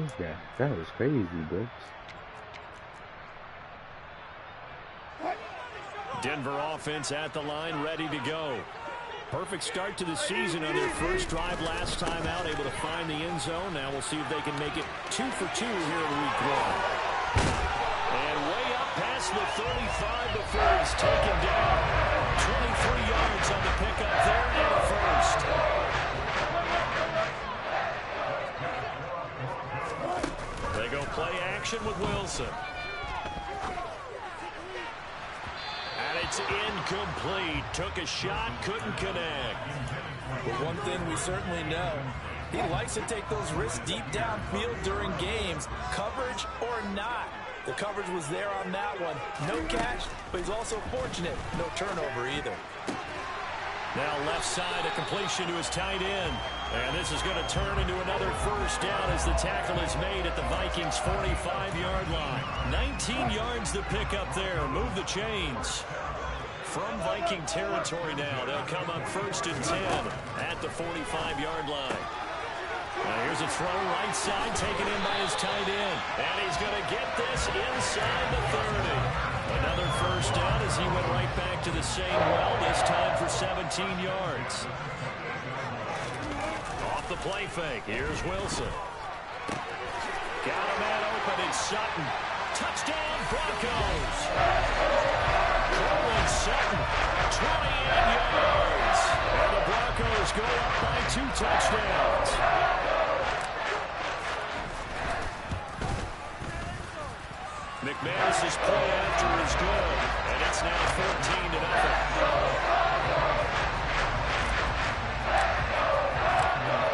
Who's that? That was crazy, bro. Denver offense at the line, ready to go. Perfect start to the season on their first drive last time out, able to find the end zone. Now we'll see if they can make it 2 for 2 here in week 1. And way up past the 35 before he's taken down. 23 yards on the pickup there and a first. They go play action with Wilson. And it's incomplete. Took a shot, couldn't connect. But one thing we certainly know, he likes to take those risks deep downfield during games, coverage or not. The coverage was there on that one. No catch, but he's also fortunate. No turnover either. Now left side, a completion to his tight end. And this is going to turn into another first down as the tackle is made at the Vikings' 45-yard line. 19 yards to pick up there. Move the chains. From Viking territory now, they'll come up 1st and 10 at the 45-yard line. Now here's a throw right side, taken in by his tight end. And he's going to get this inside the 30. Another first down as he went right back to the same well, this time for 17 yards. Off the play fake, here's Wilson. Got a man open, it's Sutton. Touchdown, Broncos. Cortland Sutton, 28 yards. And the Broncos go up by 2 touchdowns. McManus's play after is good, and it's now 14-0.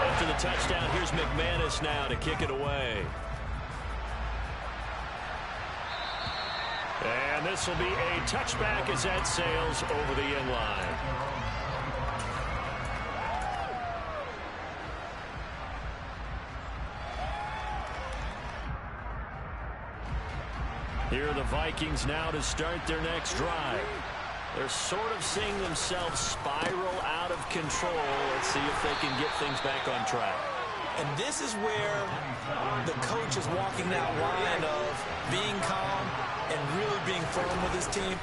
After the touchdown, here's McManus now to kick it away. And this will be a touchback as that sails over the end line. Here are the Vikings now to start their next drive. They're sort of seeing themselves spiral out of control. Let's see if they can get things back on track. And this is where the coach is walking that line of being calm and really being firm with his team.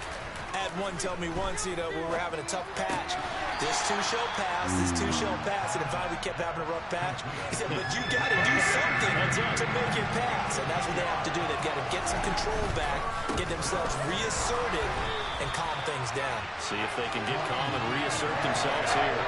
I had one tell me once, we were having a tough patch. This two shall pass, and if we kept having a rough patch, he said, but you got to do something to make it pass. And that's what they have to do. They've got to get some control back, get themselves reasserted, and calm things down. See if they can get calm and reassert themselves here.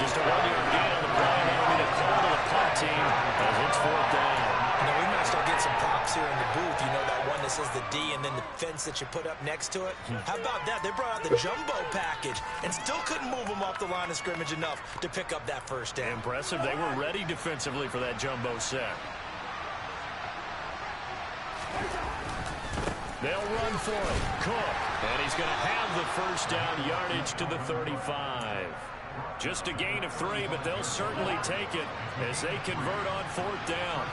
Just a 1-yard gain on the play. That'll be the call to the punt team as it's 4th down. We might start getting some props here in the booth. That one that says the D and then the fence that you put up next to it. How about that? They brought out the jumbo package and still couldn't move them off the line of scrimmage enough to pick up that first down. Impressive. They were ready defensively for that jumbo set. They'll run for it. Cook. And he's going to have the first down yardage to the 35. Just a gain of 3, but they'll certainly take it as they convert on 4th down.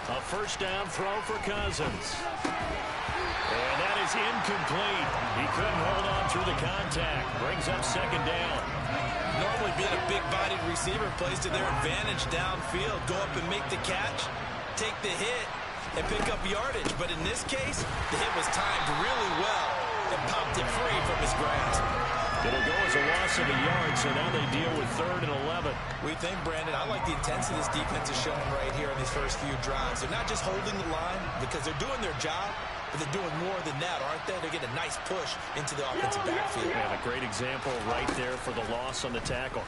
A first down throw for Cousins. And that is incomplete. He couldn't hold on through the contact. Brings up 2nd down. Normally being a big-bodied receiver plays to their advantage downfield. Go up and make the catch, take the hit, and pick up yardage. But in this case, the hit was timed really well and popped it free from his grasp. It'll go as a loss of a yard, so now they deal with 3rd and 11. We think, Brandon, I like the intensity this defense is showing right here in these first few drives. They're not just holding the line because they're doing their job, but they're doing more than that, aren't they? They're getting a nice push into the offensive backfield. And a great example right there for the loss on the tackle.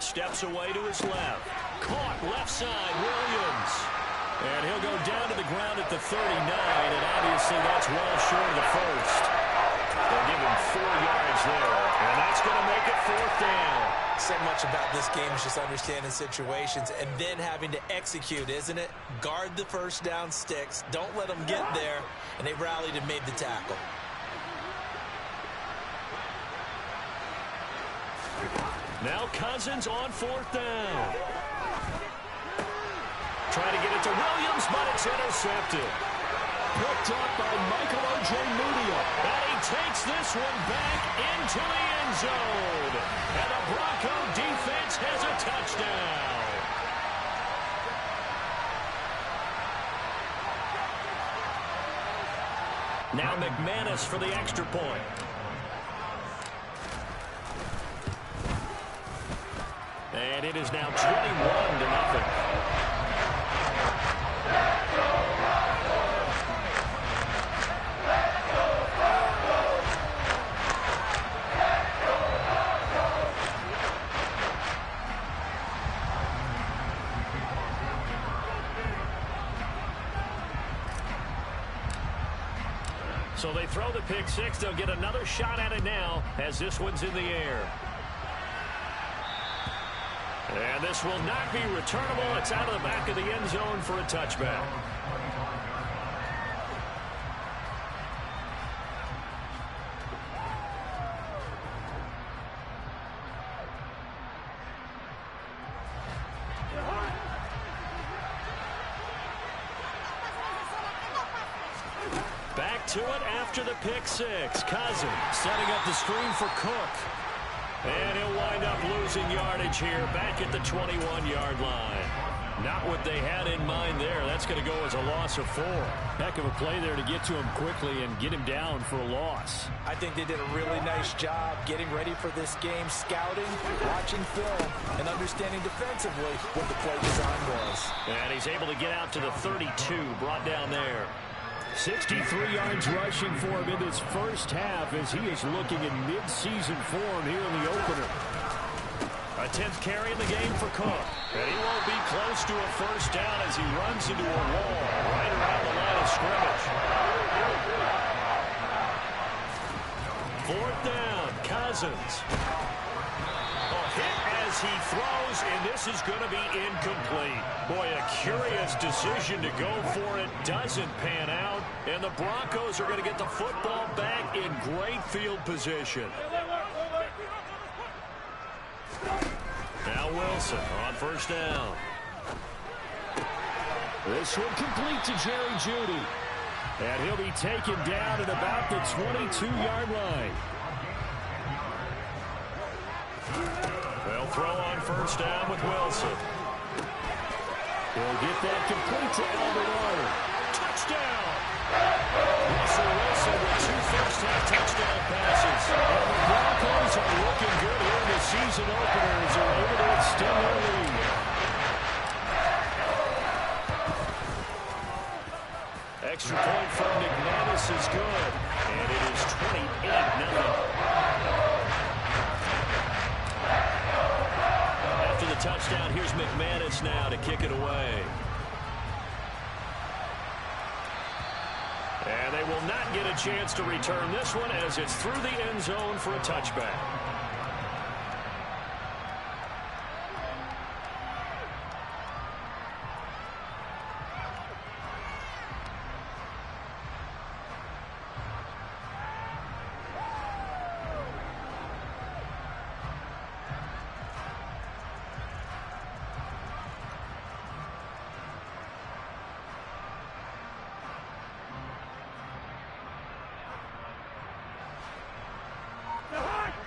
Steps away to his left. Caught left side, Williams. And he'll go down to the ground at the 39, and obviously that's well short of the first. They'll give him 4 yards there, and that's going to make it 4th down. So much about this game is just understanding situations and then having to execute, isn't it? Guard the first down sticks. Don't let them get there, and they rallied and made the tackle. Now Cousins on 4th down. Trying to get it to Williams, but it's intercepted. Picked up by Michael O.J. Mudia. And he takes this one back into the end zone. And the Bronco defense has a touchdown. Now McManus for the extra point. And it is now 21-0. So they throw the pick six. They'll get another shot at it now as this one's in the air. And this will not be returnable. It's out of the back of the end zone for a touchback. Back to it after the pick six. Cousins setting up the screen for Cook. And he'll wind up losing yardage here back at the 21-yard line. Not what they had in mind there. That's going to go as a loss of 4. Heck of a play there to get to him quickly and get him down for a loss. I think they did a really nice job getting ready for this game, scouting, watching film, and understanding defensively what the play design was. And he's able to get out to the 32, brought down there. 63 yards rushing for him in this first half as he is looking in mid-season form here in the opener. A 10th carry in the game for Cook. And he won't be close to a first down as he runs into a wall right around the line of scrimmage. 4th down, Cousins. Hit as he throws, and this is going to be incomplete. Boy, a curious decision to go for it. Doesn't pan out, and the Broncos are going to get the football back in great field position. Now Wilson on first down. This one complete to Jerry Jeudy. And he'll be taken down at about the 22-yard line. They'll throw on first down with Wilson. He'll get that complete to Alvarado. Touchdown! Russell Wilson with 2 first-half touchdown passes. And the Broncos are looking good here in the season opener as they're able to extend their lead. Extra point from McManus is good. And it is 28-0. Touchdown. Here's McManus now to kick it away. And they will not get a chance to return this one as it's through the end zone for a touchback.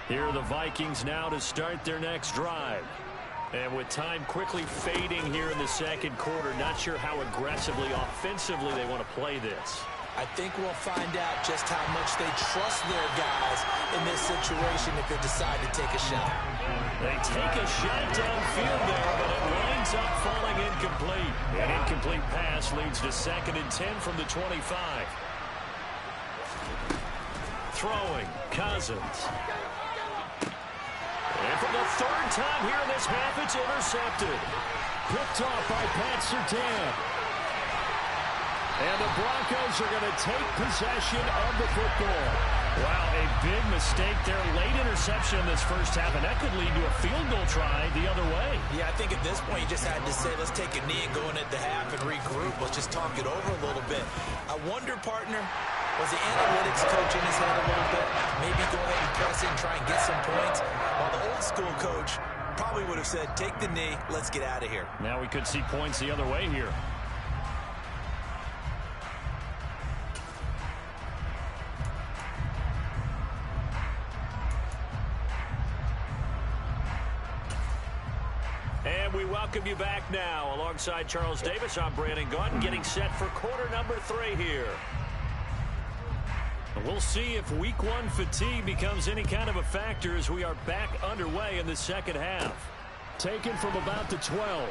Here are the Vikings now to start their next drive. And with time quickly fading here in the second quarter, not sure how aggressively, offensively they want to play this. I think we'll find out just how much they trust their guys in this situation if they decide to take a shot. They take a shot downfield there, but it winds up falling incomplete. An incomplete pass leads to 2nd and 10 from the 25. Throwing, Cousins. And for the 3rd time here in this half, it's intercepted. Picked off by Pat Surtain. And the Broncos are going to take possession of the football. Wow, a big mistake there. Late interception in this first half, and that could lead to a field goal try the other way. Yeah, I think at this point you just had to say, let's take a knee and go in at the half and regroup. Let's just talk it over a little bit. I wonder, partner, was the analytics coach in his head a little bit? Maybe go ahead and press it and try and get some points? While the old school coach probably would have said, take the knee, let's get out of here. Now we could see points the other way here. And we welcome you back now. Alongside Charles Davis, I'm Brandon Gaudin, getting set for quarter number 3 here. We'll see if week one fatigue becomes any kind of a factor as we are back underway in the second half. Taken from about the 12.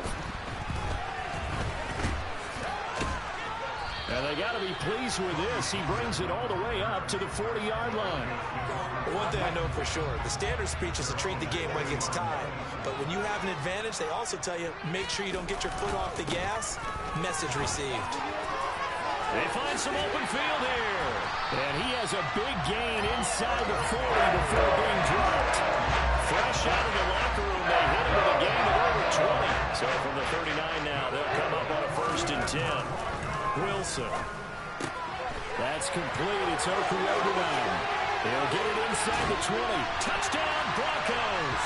And they got to be pleased with this. He brings it all the way up to the 40-yard line. One thing I know for sure, the standard speech is to treat the game like it's tied. But when you have an advantage, they also tell you, make sure you don't get your foot off the gas. Message received. They find some open field here. And he has a big gain inside the 40 before being dropped. Fresh out of the locker room, they hit him with a gain of over 20. So from the 39 now, they'll come up on a 1st and 10. Wilson. That's complete. It's Okurodu now. He'll get it inside the 20. Touchdown, Broncos.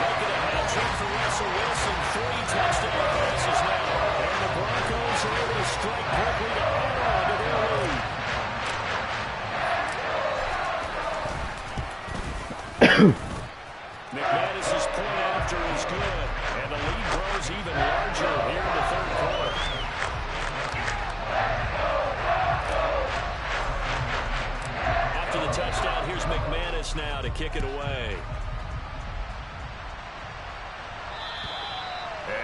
Making a hat trick for Russell Wilson. 3 touchdown passes now. And the Broncos are able to strike quickly to add on to their lead. McManus's point after is good. And the lead grows even larger here in the 3rd quarter. After the touchdown, here's McManus now to kick it away.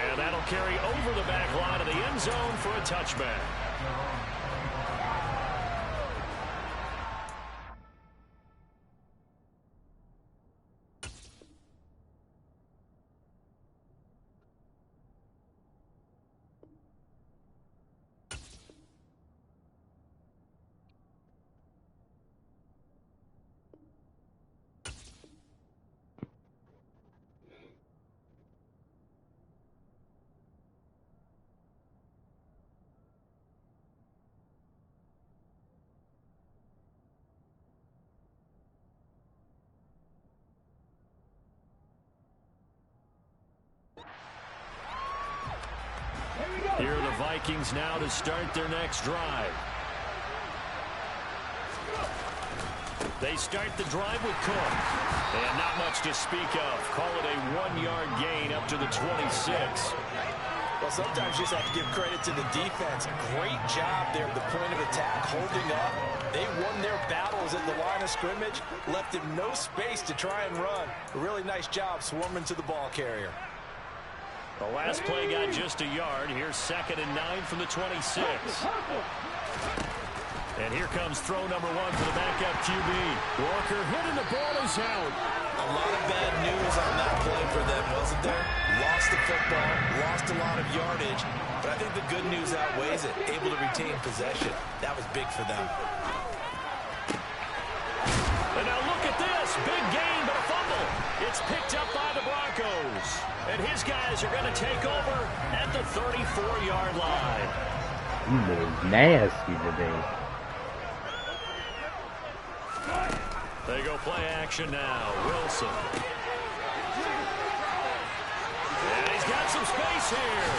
And that'll carry over the back line of the end zone for a touchback. Here are the Vikings now to start their next drive. They start the drive with Cook. And not much to speak of. Call it a 1-yard gain up to the 26. Well, sometimes you just have to give credit to the defense. Great job there at the point of attack, holding up. They won their battles at the line of scrimmage, left him no space to try and run. A really nice job swarming to the ball carrier. The last play got just a yard. Here's 2nd and 9 from the 26. And here comes throw number 1 for the backup QB. Walker hit and the ball is out. A lot of bad news on that play for them, wasn't there? Lost the football, lost a lot of yardage, but I think the good news outweighs it. Able to retain possession. That was big for them. And now look at this. Big gain, but a fumble. It's picked up by the Broncos. And his guys are going to take over at the 34-yard line. He was nasty today. They go play action now. Wilson. And he's got some space here.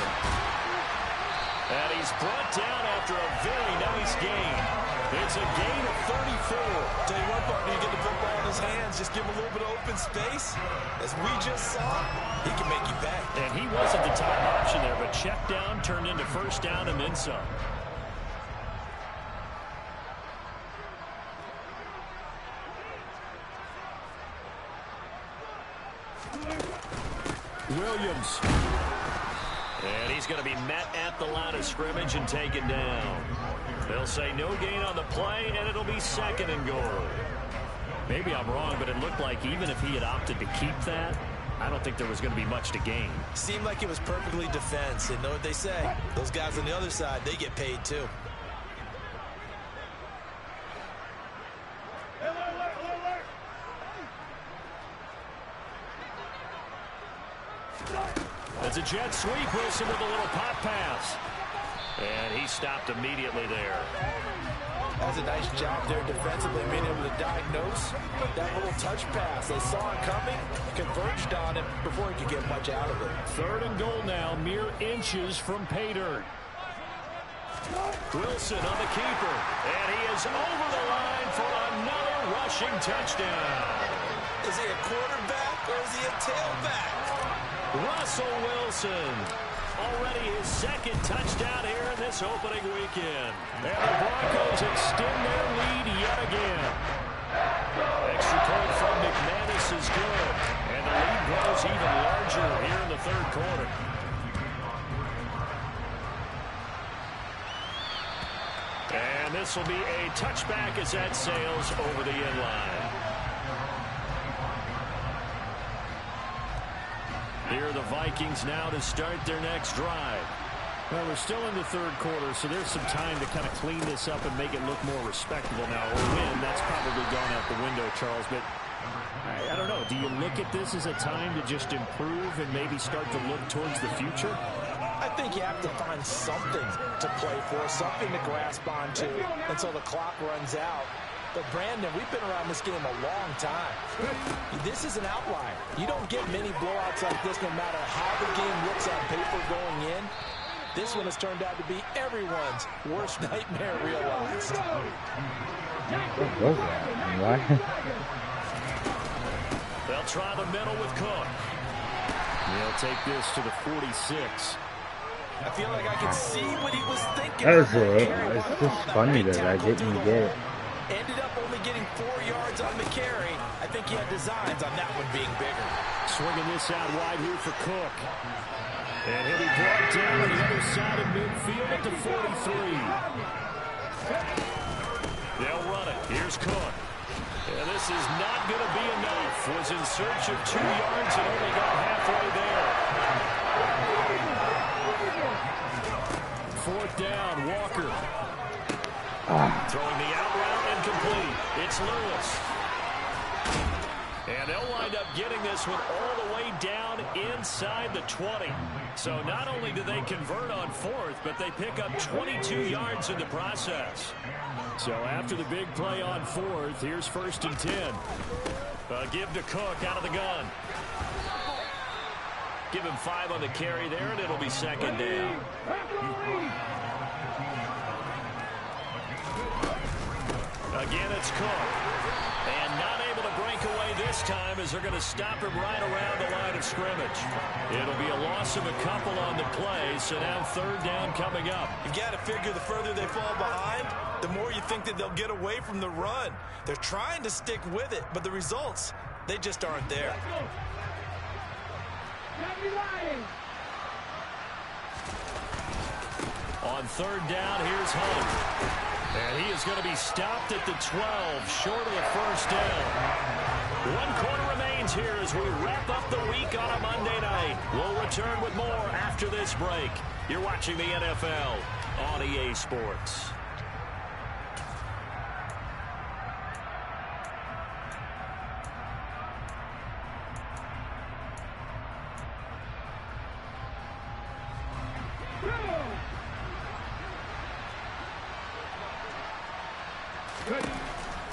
And he's brought down after a very nice gain. It's a gain of 34. Tell you what, partner, you get the football in his hands, just give him a little bit of open space. As we just saw, he can make you pay. And he wasn't the top option there, but check down turned into 1st down and then some. Williams. And he's going to be met at the line of scrimmage and taken down. They'll say no gain on the play, and it'll be 2nd and goal. Maybe I'm wrong, but it looked like even if he had opted to keep that, I don't think there was going to be much to gain. Seemed like it was perfectly defense. And know what they say? Those guys on the other side, they get paid too. It's a jet sweep. Wilson with a little pop pass. And he stopped immediately there. That was a nice job there defensively, being able to diagnose that little touch pass. They saw it coming, converged on it before he could get much out of it. 3rd and goal now, mere inches from pay dirt. Wilson on the keeper. And he is over the line for another rushing touchdown. Is he a quarterback or is he a tailback? Russell Wilson already his second touchdown here in this opening weekend. And the Broncos extend their lead yet again. Extra point from McManus is good. And the lead grows even larger here in the third quarter. And this will be a touchback as that sails over the end line. Here are the Vikings now to start their next drive. Well, we're still in the third quarter, so there's some time to kind of clean this up and make it look more respectable now. Or win, that's probably gone out the window, Charles. But I don't know. Do you look at this as a time to just improve and maybe start to look towards the future? I think you have to find something to play for, something to grasp onto until the clock runs out. But, Brandon, we've been around this game a long time. This is an outlier. You don't get many blowouts like this no matter how the game looks on paper going in. This one has turned out to be everyone's worst nightmare realized. What was that? Why? They'll try the middle with Cook. They'll take this to the 46. I feel like I can see what he was thinking. That was it. It's just funny that I didn't get it. Ended up only getting 4 yards on the carry. I think he had designs on that one being bigger. Swinging this out wide here for Cook. And he'll be brought down on the other side of midfield at the 43. They'll run it. Here's Cook. And this is not going to be enough. Was in search of 2 yards and only got halfway there. Fourth down, Walker. Throwing the out route incomplete. It's Lewis. And they'll wind up getting this one all the way down inside the 20. So not only do they convert on fourth, but they pick up 22 yards in the process. So after the big play on fourth, here's 1st and 10. Give to Cook out of the gun. Give him 5 on the carry there, and it'll be 2nd down. Again, it's Cook. And not able to break away this time as they're going to stop him right around the line of scrimmage. It'll be a loss of a couple on the play, so now 3rd down coming up. You've got to figure the further they fall behind, the more you think that they'll get away from the run. They're trying to stick with it, but the results, they just aren't there. On 3rd down, here's Hunt. And he is going to be stopped at the 12, short of the 1st down. 1 quarter remains here as we wrap up the week on a Monday night. We'll return with more after this break. You're watching the NFL on EA Sports.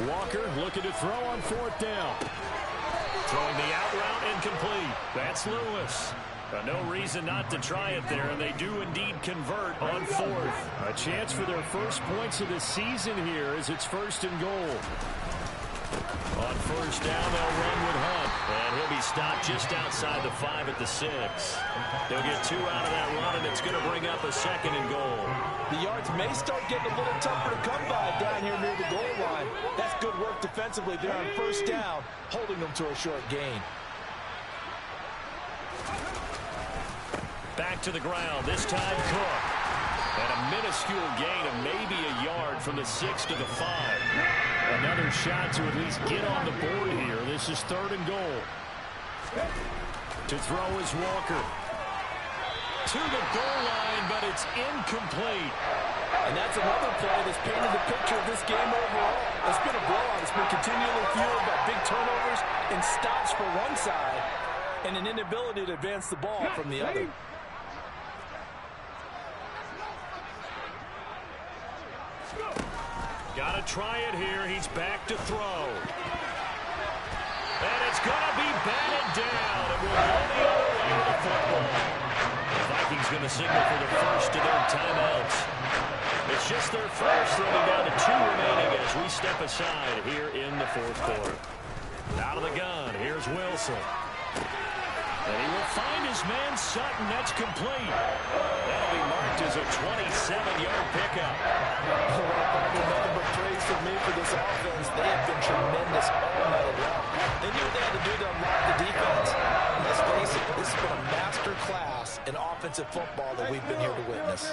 Walker looking to throw on 4th down. Throwing the out route incomplete. That's Lewis. No reason not to try it there, and they do indeed convert on 4th. A chance for their first points of the season here as it's 1st and goal. On 1st down, they'll run with Hunt. And he'll be stopped just outside the 5 at the 6. They'll get 2 out of that run, and it's going to bring up a 2nd and goal. The yards may start getting a little tougher to come by down here near the goal line. That's good work defensively there on 1st down, holding them to a short gain. Back to the ground, this time Cook. And a minuscule gain of maybe a yard from the 6 to the 5. Another shot to at least get on the board here. This is 3rd and goal. To throw is Walker. To the goal line, but it's incomplete. And that's another play that's painted the picture of this game overall. It's been a blowout. It's been continually fueled by big turnovers and stops for one side and an inability to advance the ball from the other. Got to try it here. He's back to throw. And it's going to be batted down. It will go the other way to the football. The Vikings going to signal for the first of their timeouts. It's just their first, running down to 2 remaining as we step aside here in the 4th quarter. Out of the gun, here's Wilson. And he will find his man Sutton. That's complete. That'll be marked as a 27-yard pickup. Nothing but praise for me for this offense. They have been tremendous all night long. They knew what they had to do to unlock the defense. And let's face it, this has been a master class in offensive football that we've been here to witness.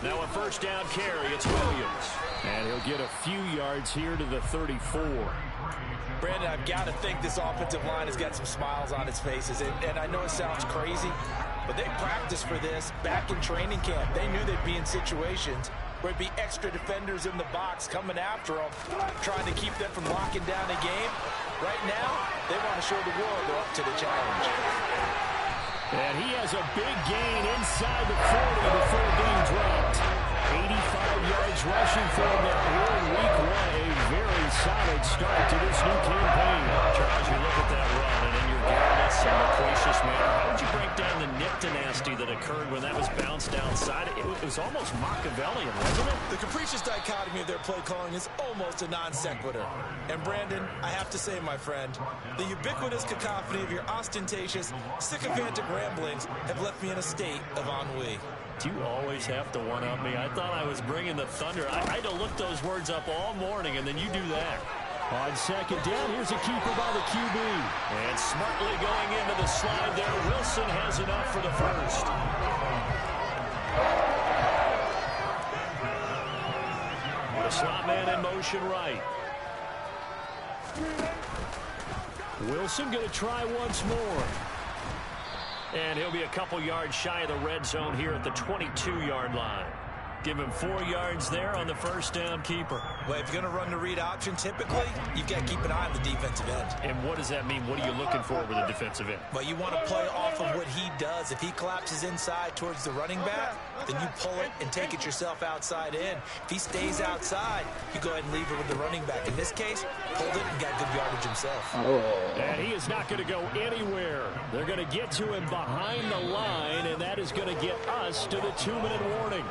Now a first down carry. It's Williams. And he'll get a few yards here to the 34. Brandon, I've got to think this offensive line has got some smiles on its faces. And I know it sounds crazy, but they practiced for this back in training camp. They knew they'd be in situations where it'd be extra defenders in the box coming after them, trying to keep them from locking down a game. Right now, they want to show the world they're up to the challenge. And he has a big gain inside the 40 before being dropped. 85 yards rushing for him there here in week 1. A very solid start to this new campaign. Charles, you look at that run, and in your careless and loquacious manner, how would you break down the nip-to-nasty that occurred when that was bounced outside? It was almost Machiavellian, wasn't it? The capricious dichotomy of their play calling is almost a non sequitur. And Brandon, I have to say, my friend, the ubiquitous cacophony of your ostentatious, sycophantic ramblings have left me in a state of ennui. Do you always have to one-up me? I thought I was bringing the thunder. I had to look those words up all morning, and then you do that. On second down, here's a keeper by the QB. And smartly going into the slide there, Wilson has enough for the first. The slot man in motion right. Wilson going to try once more. And he'll be a couple yards shy of the red zone here at the 22-yard line. Give him 4 yards there on the first down keeper. Well, if you're going to run the read option, typically, you've got to keep an eye on the defensive end. And what does that mean? What are you looking for with the defensive end? Well, you want to play off of what he does. If he collapses inside towards the running back, then you pull it and take it yourself outside in. If he stays outside, you go ahead and leave it with the running back. In this case, pulled it and got good yardage himself. And he is not going to go anywhere. They're going to get to him behind the line, and that is going to get us to the 2-minute warning.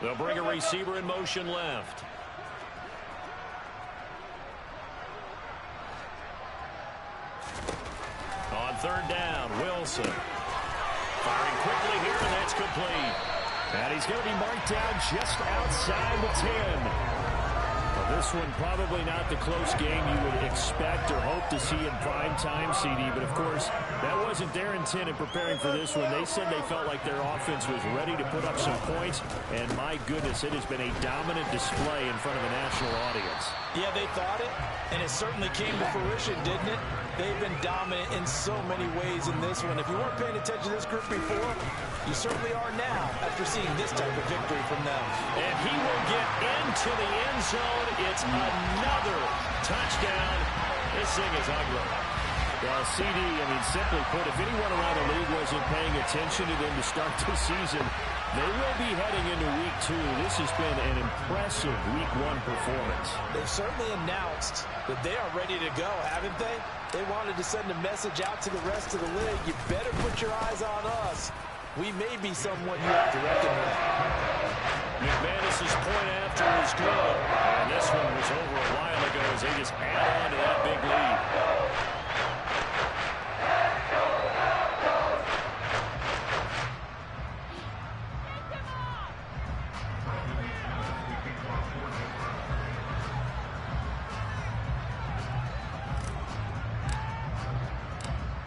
They'll bring a receiver in motion left. On third down, Wilson. Firing quickly here, and that's complete. And he's going to be marked down just outside the 10. Well, this one probably not the close game you would expect or hope to see in prime time, CD. But, of course, that wasn't their intent in preparing for this one. They said they felt like their offense was ready to put up some points. And, my goodness, it has been a dominant display in front of a national audience. Yeah, they thought it, and it certainly came to fruition, didn't it? They've been dominant in so many ways in this one. If you weren't paying attention to this group before, you certainly are now after seeing this type of victory from them. And he will get into the end zone. It's another touchdown. This thing is ugly. Well, CD, I mean, simply put, if anyone around the league wasn't paying attention to them to start the season, they will be heading into week 2. This has been an impressive week 1 performance. They've certainly announced that they are ready to go, haven't they? They wanted to send a message out to the rest of the league. You better put your eyes on us. We may be someone you have to reckon with. McManus's point after is good. And this one was over a while ago as they just add on to that big lead.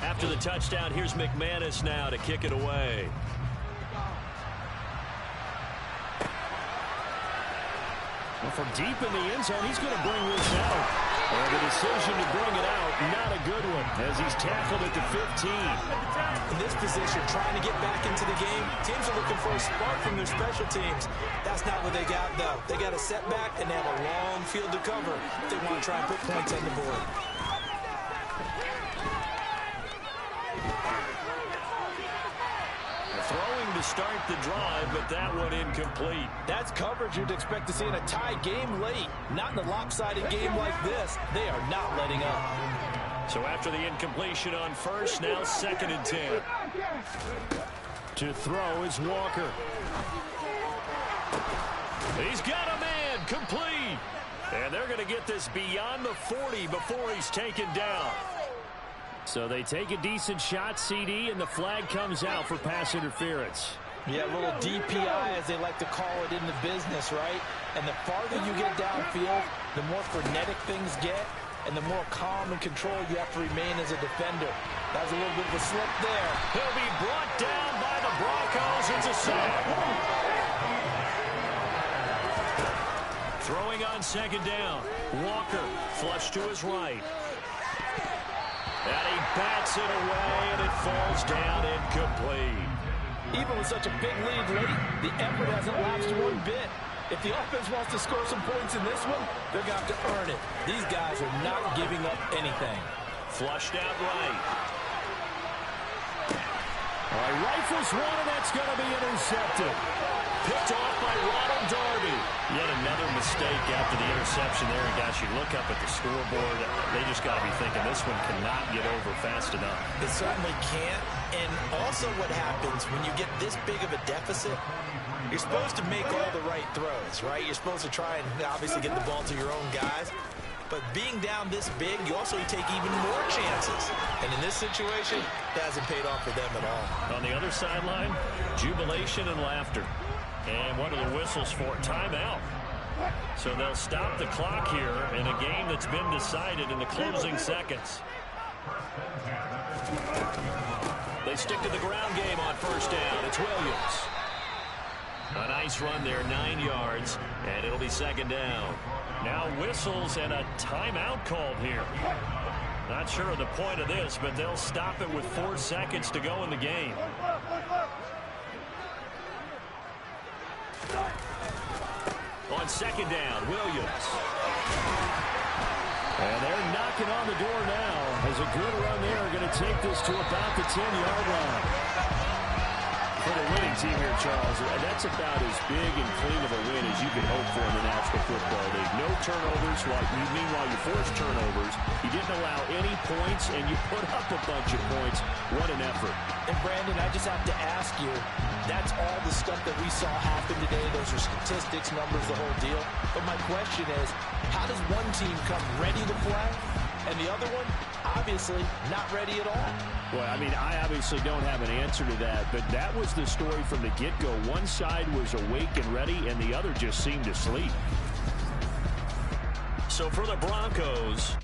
After the touchdown, here's McManus now to kick it away. Well, from deep in the end zone, he's going to bring this out. And the decision to bring it out, not a good one, as he's tackled at the 15. In this position, trying to get back into the game, teams are looking for a spark from their special teams. That's not what they got, though. They got a setback, and they have a long field to cover if they want to try and put points on the board. throwing to start the drive, but that one incomplete. That's coverage you'd expect to see in a tie game late. Not in a lopsided game like this. They are not letting up. So after the incompletion on first, now 2nd and 10. To throw is Walker. He's got a man, complete. And they're going to get this beyond the 40 before he's taken down. So they take a decent shot, CD, and the flag comes out for pass interference. Yeah, a little DPI, as they like to call it in the business, right? And the farther you get downfield, the more frenetic things get, and the more calm and control you have to remain as a defender. That was a little bit of a slip there. He'll be brought down by the Broncos. It's a sack. Throwing on 2nd down. Walker flush to his right. And he bats it away, and it falls down incomplete. Even with such a big lead late, the effort hasn't lapsed one bit. If the offense wants to score some points in this one, they're going to have to earn it. These guys are not giving up anything. Flushed out right. All right, rifles one, and that's going to be intercepted. Picked off by Ronald Darby. Yet another mistake after the interception there. And guys, you look up at the scoreboard, they just got to be thinking this one cannot get over fast enough. It certainly can't. And also what happens when you get this big of a deficit, you're supposed to make all the right throws, right? You're supposed to try and obviously get the ball to your own guys. But being down this big, you also take even more chances. And in this situation, it hasn't paid off for them at all. On the other sideline, jubilation and laughter. And one of the whistles for timeout. So they'll stop the clock here in a game that's been decided in the closing seconds. They stick to the ground game on 1st down. It's Williams. A nice run there, 9 yards, and it'll be 2nd down. Now whistles and a timeout called here. Not sure of the point of this, but they'll stop it with 4 seconds to go in the game. On 2nd down, Williams. And they're knocking on the door now as a good run there. Going to take this to about the 10-yard line. For the winning team here, Charles, that's about as big and clean of a win as you can hope for in the National Football League. No turnovers. Meanwhile, you forced turnovers. You didn't allow any points, and you put up a bunch of points. What an effort. And, Brandon, I just have to ask you, that's all the stuff that we saw happen today. Those are statistics, numbers, the whole deal. But my question is, how does one team come ready to play, and the other one, obviously, not ready at all? Well, I mean, I obviously don't have an answer to that, but that was the story from the get-go. One side was awake and ready, and the other just seemed to sleep. So for the Broncos,